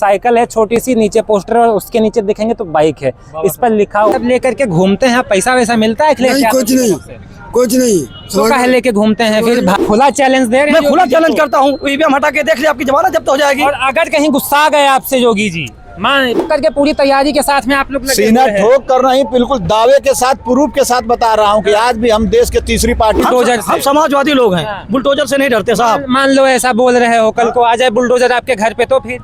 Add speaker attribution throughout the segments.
Speaker 1: Cycle है छोटी सी, नीचे पोस्टर और उसके नीचे दिखेंगे तो बाइक है, इस पर लिखा हुआ लेकर के घूमते हैं। पैसा वैसा मिलता है?
Speaker 2: कुछ नहीं
Speaker 1: तो काहे लेके घूमते हैं फिर? खुला चैलेंज दे रहे हैं।
Speaker 2: मैं खुला चैलेंज करता हूँ, ईवीएम हटा के देख ले, आपकी जमानत जब्त हो जाएगी।
Speaker 1: और अगर कहीं गुस्सा आ गए आपसे योगी जी, मान करके पूरी तैयारी के साथ में आप लोग
Speaker 3: सीना ठोक कर नहीं, बिल्कुल दावे के साथ, प्रूफ के साथ बता रहा हूँ कि आज भी हम देश के तीसरी पार्टी
Speaker 2: हम समाजवादी लोग हैं, बुलडोजर से नहीं डरते साहब।
Speaker 1: मान लो ऐसा बोल रहे हो, कल को आ जाए बुलडोजर आपके घर पे तो फिर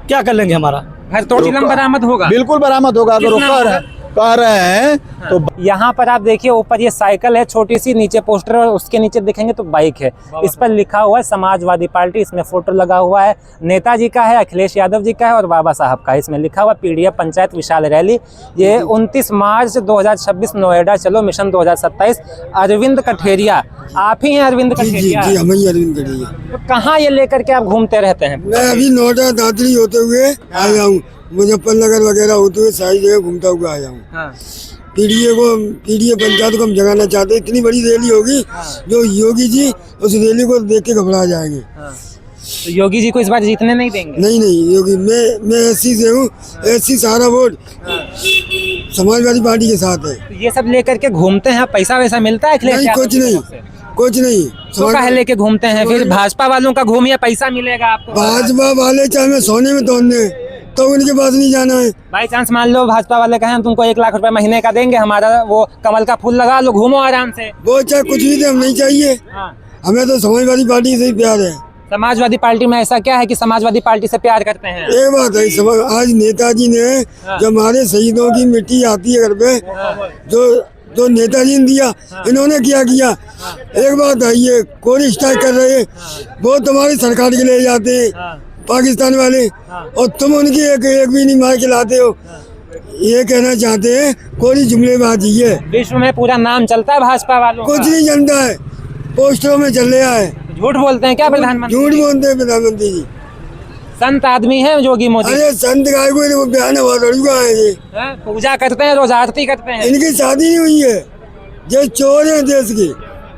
Speaker 2: क्या कर लेंगे? हमारा
Speaker 1: घर तो चिलम बरामद होगा।
Speaker 3: बिल्कुल बरामद होगा अगर वो कह रहे हैं तो।
Speaker 1: यहाँ पर आप देखिए ऊपर ये साइकिल है छोटी सी, नीचे पोस्टर और उसके नीचे दिखेंगे तो बाइक है, इस पर लिखा हुआ है समाजवादी पार्टी। इसमें फोटो लगा हुआ है, नेताजी का है, अखिलेश यादव जी का है और बाबा साहब का है। इसमें लिखा हुआ पीडीएफ पंचायत विशाल रैली, ये 29 मार्च 2026 नोएडा चलो मिशन 2027। अरविंद कठेरिया, आप ही हैं अरविंद कठेरिया?
Speaker 2: जी हम ही अरविंद कठेरिया।
Speaker 1: तो कहाँ ये लेकर के आप घूमते रहते हैं?
Speaker 2: मैं अभी नोएडा दादरी होते हुए आया हूँ, मुजफ्फरनगर वगैरह होते हुए सारी जगह घूमता हुआ आया हूँ। पीडीए पंचायत को हम जगाना चाहते हैं। इतनी बड़ी रैली होगी जो योगी जी उस रैली को देख के घबरा जाएंगे।
Speaker 1: तो योगी जी को इस बार जीतने नहीं देंगे?
Speaker 2: नहीं योगी, मैं एससी से हूँ, एससी सारा वोट समाजवादी पार्टी के साथ है।
Speaker 1: तो ये सब लेकर के घूमते हैं, पैसा वैसा मिलता है?
Speaker 2: कुछ नहीं
Speaker 1: तो काहे लेके घूमते हैं फिर? भाजपा वालों का घूमिए, पैसा मिलेगा आपको।
Speaker 2: भाजपा वाले चाहे मैं सोने में तोड़ने तो उनके पास नहीं जाना है।
Speaker 1: बाई चांस मान लो भाजपा वाले कहें तुमको 1 लाख रुपए महीने का देंगे, हमारा वो कमल का फूल लगा लो, घूमो आराम से।
Speaker 2: वो चाहे कुछ भी दे, हम नहीं चाहिए। हमें तो समाजवादी पार्टी से ही प्यार है।
Speaker 1: समाजवादी पार्टी में ऐसा क्या है कि समाजवादी पार्टी से प्यार करते हैं?
Speaker 2: एक बात है, आज नेताजी ने जब हमारे शहीदों की मिट्टी आती है घर पे, जो नेताजी ने दिया, इन्होंने क्या किया? एक बात है, ये कोई स्ट्राइक कर रहे हैं, वो तुम्हारी सरकार के लिए जाते हैं पाकिस्तान वाले, और तुम उनकी एक भी नहीं मार के लाते हो। ये कहना चाहते हैं कोई जुमलेबाजी है।
Speaker 1: विश्व में पूरा नाम चलता है भाजपा वालों का।
Speaker 2: कुछ नहीं चलता है, पोस्टरों में चल रहा है।
Speaker 1: झूठ बोलते हैं क्या प्रधानमंत्री?
Speaker 2: झूठ बोलते हैं प्रधानमंत्री जी।
Speaker 1: संत आदमी है योगी मोदी।
Speaker 2: अरे संत गाय को बयान है,
Speaker 1: पूजा करते हैं, रोज आरती करते हैं।
Speaker 2: इनकी शादी नहीं हुई है, ये चोर है देश के।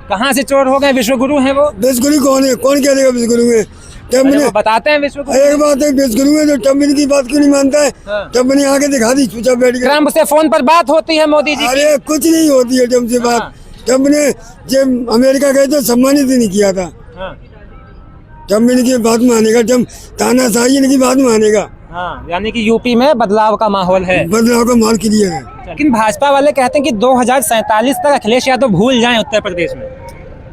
Speaker 1: कहाँ से चोर हो गए? विश्वगुरु हैं वो।
Speaker 2: विश्वगुरु कौन है? कौन कह देगा विश्वगुरु है?
Speaker 1: बताते हैं विश्वगुरु।
Speaker 2: एक बात है, विश्वगुरु है, जो ट्रम्प इनकी बात क्यों नहीं मानता है? ट्रम्प ने आके दिखा दी, चुपचाप बैठ गया।
Speaker 1: ट्रम्प से फोन पर बात होती है मोदी जी?
Speaker 2: अरे कुछ नहीं होती है ट्रम्प से बात। ट्रम्प ने जब अमेरिका गए तो सम्मानित ही नहीं किया था। ट्रम्प इनकी बात मानेगा, ट्रम्प तानाशाही इनकी बात मानेगा।
Speaker 1: यानी कि यूपी में बदलाव का माहौल है।
Speaker 2: बदलाव का माहौल क्लियर है।
Speaker 1: लेकिन भाजपा वाले कहते हैं कि 2047 तक अखिलेश यादव भूल जाएं उत्तर प्रदेश में।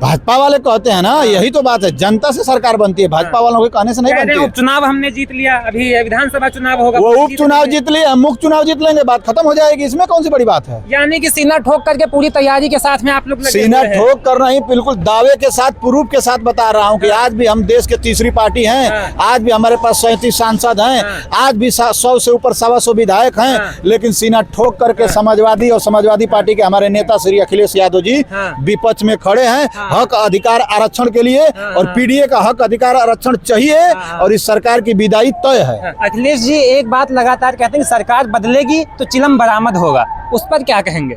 Speaker 3: भाजपा वाले कहते हैं ना, यही तो बात है, जनता से सरकार बनती है, भाजपा वालों के कहने से नहीं बनती है।
Speaker 1: उपचुनाव हमने जीत लिया, अभी विधानसभा चुनाव होगा,
Speaker 3: वो उपचुनाव जीत लिए, मुख्य चुनाव जीत लेंगे, बात खत्म हो जाएगी, इसमें कौन सी बड़ी बात है?
Speaker 1: यानी कि सीना ठोक करके पूरी तैयारी के साथ में आप लोग
Speaker 3: सीना ठोक कर नहीं, बिल्कुल दावे के साथ, प्रूफ के साथ बता रहा हूँ कि आज भी हम देश के तीसरी पार्टी हैं। आज भी हमारे पास 37 सांसद हैं, आज भी 100 से ऊपर 125 विधायक हैं, लेकिन सीना ठोक करके समाजवादी और समाजवादी पार्टी के हमारे नेता श्री अखिलेश यादव जी विपक्ष में खड़े हैं। हक अधिकार आरक्षण के लिए, और पीडीए का हक अधिकार आरक्षण चाहिए, और इस सरकार की विदाई तय है।
Speaker 1: अखिलेश जी एक बात लगातार कहते हैं कि सरकार बदलेगी तो चिलम बरामद होगा, उस पर क्या कहेंगे?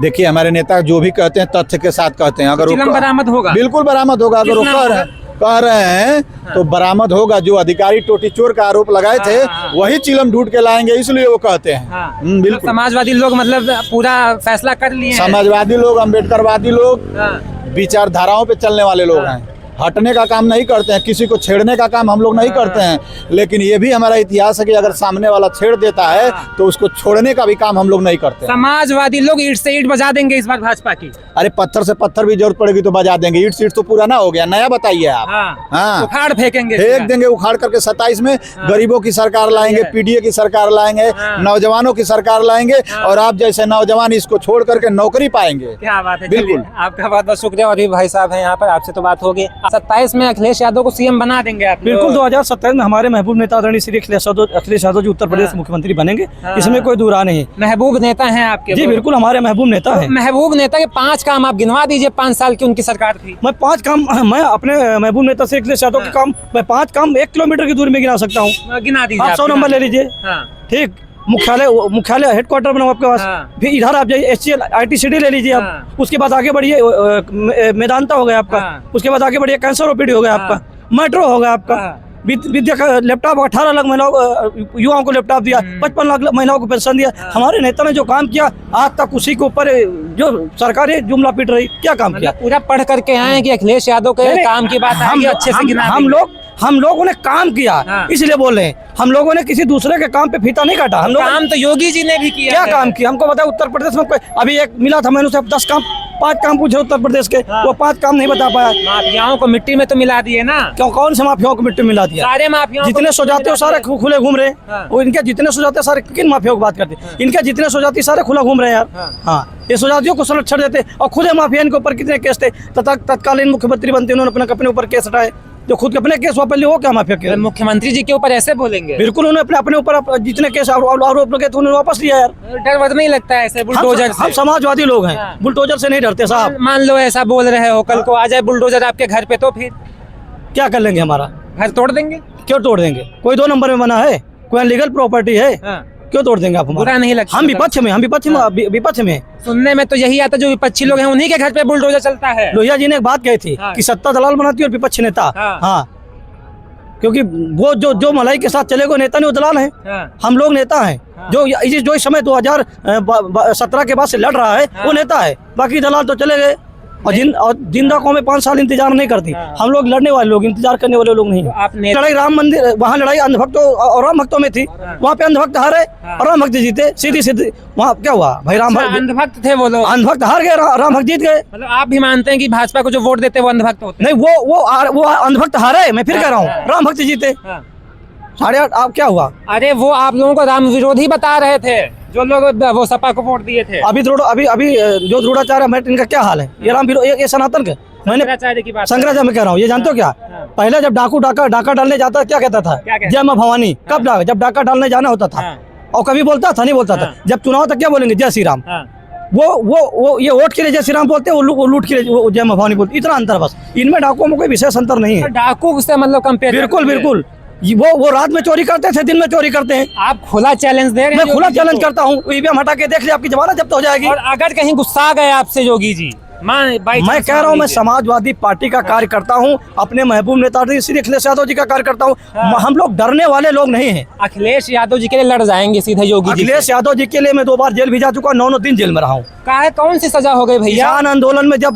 Speaker 3: देखिए हमारे नेता जो भी कहते हैं तथ्य के साथ कहते हैं। अगर
Speaker 1: चिलम बरामद होगा,
Speaker 3: बिल्कुल बरामद होगा। अगर वो कह रहे हैं तो बरामद होगा। जो अधिकारी टोटी चोर का आरोप लगाए थे वही चिलम ढूंढ के लाएंगे, इसलिए वो कहते हैं। बिल्कुल।
Speaker 1: समाजवादी लोग मतलब पूरा फैसला कर लिए।
Speaker 3: समाजवादी लोग, अम्बेडकरवादी लोग, विचारधाराओं पे चलने वाले लोग हैं। हटने का काम नहीं करते हैं, किसी को छेड़ने का काम हम लोग नहीं करते हैं। लेकिन ये भी हमारा इतिहास है कि अगर सामने वाला छेड़ देता है तो उसको छोड़ने का भी काम हम लोग नहीं करते।
Speaker 1: समाजवादी लोग ईंट से ईंट बजा देंगे इस बार भाजपा की।
Speaker 3: अरे पत्थर से पत्थर भी जरूरत पड़ेगी तो बजा देंगे, ईंट सीट तो पुराना हो गया, नया बताइए आप।
Speaker 1: हाँ, उखाड़ फेंकेंगे,
Speaker 3: फेंक देंगे उखाड़ करके। 27 में गरीबों की सरकार लाएंगे, पीडीए की सरकार लाएंगे, नौजवानों की सरकार लाएंगे, और आप जैसे नौजवान इसको छोड़ करके नौकरी पाएंगे।
Speaker 1: क्या बात है,
Speaker 3: बिल्कुल।
Speaker 1: आपका बहुत बहुत शुक्रिया। और भी भाई साहब हैं यहाँ पर, आपसे तो बात होगी। 27 में अखिलेश यादव को सीएम बना देंगे आप?
Speaker 2: बिल्कुल, 2027 में हमारे महबूब नेता आदरणीय श्री अखिलेश यादव जी उत्तर प्रदेश मुख्यमंत्री बनेंगे, इसमें कोई दूरा नहीं है।
Speaker 1: महबूब नेता हैं आपके?
Speaker 2: जी बिल्कुल, हमारे महबूब नेता है।
Speaker 1: महबूब नेता के 5 काम आप गिनवा दीजिए, 5 साल की उनकी सरकार थी।
Speaker 2: मैं 5 काम, मैं अपने महबूब नेता से अखिलेश यादव के काम, मैं 5 काम 1 किलोमीटर की दूरी में गिना सकता हूँ।
Speaker 1: गिना दीजिए।
Speaker 2: आप 100 नंबर ले लीजिए। ठीक, मुख्यालय हेडक्वार्टर बना आपके पास। फिर इधर आप जाइए, HCL ITCD ले लीजिए आप। उसके बाद आगे बढ़िए, मेदांता हो गया आपका। उसके बाद आगे बढ़िए, कैंसर ओपीडी हो गया आपका, मेट्रो होगा आपका,
Speaker 4: विद्या का लैपटॉप 18 लाख महिलाओं युवाओं को लैपटॉप दिया, 55 लाख महिलाओं को पेंशन दिया। हमारे नेता ने जो काम किया आज तक उसी के ऊपर जो सरकारें जुमला पीट रही, क्या काम किया?
Speaker 1: पूरा पढ़ करके आए हैं कि अखिलेश यादव के काम की बात है, अच्छे से गिना
Speaker 4: हम लोगों ने काम किया, इसलिए बोल रहे हैं। हम लोगों ने किसी दूसरे के काम पे फीता नहीं काटा। हम लोग
Speaker 1: काम तो योगी जी ने भी किया।
Speaker 4: क्या काम किया हमको बताया? उत्तर प्रदेश में अभी एक मिला था, मैंने उससे 5 काम पूछे उत्तर प्रदेश के, वो 5 काम नहीं बता पाया।
Speaker 1: माफियाओं को मिट्टी में तो मिला दिए ना।
Speaker 4: क्यों? कौन से माफियाओं को मिट्टी में मिला दिया?
Speaker 1: सारे माफियाओं
Speaker 4: जितने सुजाते हो सारे खुले घूम रहे हैं। वो इनके जितने सुजाते सारे किन माफियाओं की बात करते हैं? इनके जितने सुजाती सारे खुला घूम रहे हैं यार। हाँ, ये सुजातियों को संरक्षण देते और खुद माफिया इनके ऊपर कितने केस थे। तत्कालीन मुख्यमंत्री बनते उन्होंने अपने ऊपर केस हटाए, जो खुद अपने केस वापस लिए, वो क्या माफिया के?
Speaker 1: मुख्यमंत्री जी के ऊपर ऐसे बोलेंगे?
Speaker 4: बिल्कुल, उन्होंने अपने ऊपर जितने केस आरोप लगे थे उन्होंने वापस लिया यार।
Speaker 1: डर वर नहीं लगता है ऐसे बुलडोजर से?
Speaker 4: हम समाजवादी लोग हैं, बुलडोजर से नहीं डरते साहब।
Speaker 1: मान लो ऐसा बोल रहे हो, कल को आ जाए बुलडोजर आपके घर पे तो फिर
Speaker 4: क्या कर लेंगे? हमारा
Speaker 1: घर तोड़ देंगे?
Speaker 4: क्यों तोड़ देंगे? कोई 2 नंबर में बना है? कोई लीगल प्रॉपर्टी है? क्यों तोड़ देंगे आप?
Speaker 1: बुरा नहीं लगता?
Speaker 4: हम विपक्ष में
Speaker 1: सुनने में तो यही आता, जो विपक्षी लोग हैं उन्हीं के घर पे बुलडोजर चलता है।
Speaker 4: लोहिया जी ने एक बात कही थी कि सत्ता दलाल बनाती है और विपक्ष नेता। हाँ, क्योंकि वो जो मलाई के साथ चले गए नेता नहीं, वो दलाल है। हम लोग नेता हैं। जो इस समय 2017 के बाद से लड़ रहा है वो नेता है, बाकी दलाल तो चले गए। और जिंदा कौमें 5 साल इंतजार नहीं करती। हम लोग लड़ने वाले लोग, इंतजार करने वाले लोग नहीं। लड़ाई राम मंदिर, वहाँ लड़ाई अंधभक्तों और राम भक्तों में थी। वहाँ पे अंधभक्त हारे और राम भक्त जीते, सीधी। वहाँ क्या हुआ भाई? राम भक्त
Speaker 1: अंधभक्त थे वो लोग, अंधभक्त
Speaker 4: हार गए, राम भक्त जीत गए।
Speaker 1: मतलब आप भी मानते हैं कि भाजपा को जो वोट देते हैं वो अंधभक्त होते
Speaker 4: नहीं? वो अंधभक्त हारे, मैं फिर कह रहा हूँ, राम भक्त जीते। 8.5 आप क्या हुआ?
Speaker 1: अरे वो आप लोगों को राम विरोधी बता रहे थे, जो लोग वो सपा को वोट दिए थे।
Speaker 4: अभी जो द्रोणाचार्य है, इनका क्या हाल है? ये राम विरोधी, ये सनातन के। मैंने
Speaker 1: शंकराचार्य की बात,
Speaker 4: शंकराचार्य में कह रहा हूँ। ये जानते हो क्या? पहले जब डाका डालने जाता क्या कहता था? जय मां भवानी। कब जब डाका डालने जाना होता था, और कभी बोलता था? नहीं बोलता था। जब चुनाव तक क्या बोलेंगे? जय श्री राम। वो ये वोट के लिए जय श्री राम बोलते, वो लूट के लिए जय मां भवानी बोलते। इतना अंतर बस। इनमें डाकुओं में कोई विशेष अंतर नहीं है।
Speaker 1: डाकू से मतलब कंपेयर?
Speaker 4: बिल्कुल। वो रात में चोरी करते थे, दिन में चोरी करते हैं।
Speaker 1: आप खुला चैलेंज दे रहे हैं?
Speaker 4: मैं खुला चैलेंज करता हूँ। ईवीएम हटा के देख लिया, आपकी जमानत जब्त हो जाएगी।
Speaker 1: और अगर कहीं गुस्सा आ गए आपसे योगी जी, मैं
Speaker 4: कह रहा हूँ, मैं समाजवादी पार्टी का कार्य करता हूँ, अपने महबूब नेता श्री अखिलेश यादव जी का कार्य करता हूँ। हम लोग डरने वाले लोग नहीं हैं।
Speaker 1: अखिलेश यादव जी के लिए लड़ जाएंगे सीधे योगी जी?
Speaker 4: अखिलेश यादव जी के लिए मैं 2 बार जेल भी जा चुका, 9 दिन जेल में रहा हूँ।
Speaker 1: कौन सी सजा हो गई भैया?
Speaker 4: किसान आंदोलन में जब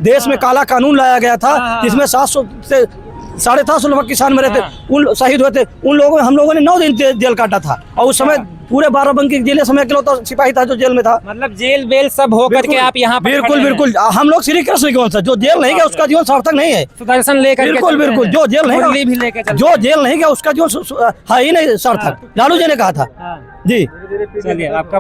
Speaker 4: देश में काला कानून लाया गया था, जिसमें 700 से 750 लोग किसान मरे थे, उन शहीद हुए थे, हम लोगों ने 9 दिन जेल काटा था। और उस समय पूरे बाराबंकी जिले समय अकेलौता सिपाही था जो जेल में था। मतलब
Speaker 1: जेल बेल सब हो करके आप यहाँ पर
Speaker 4: बिल्कुल। हम लोग श्री कृष्ण के वंश, जो जेल नहीं गया उसका जीवन सार्थक नहीं है।
Speaker 1: सुदर्शन लेकर
Speaker 4: बिल्कुल। जो जेल नहीं गया उसका जीवन है ही नहीं सार्थक। लालू जी ने कहा था जी।
Speaker 1: चलिए आपका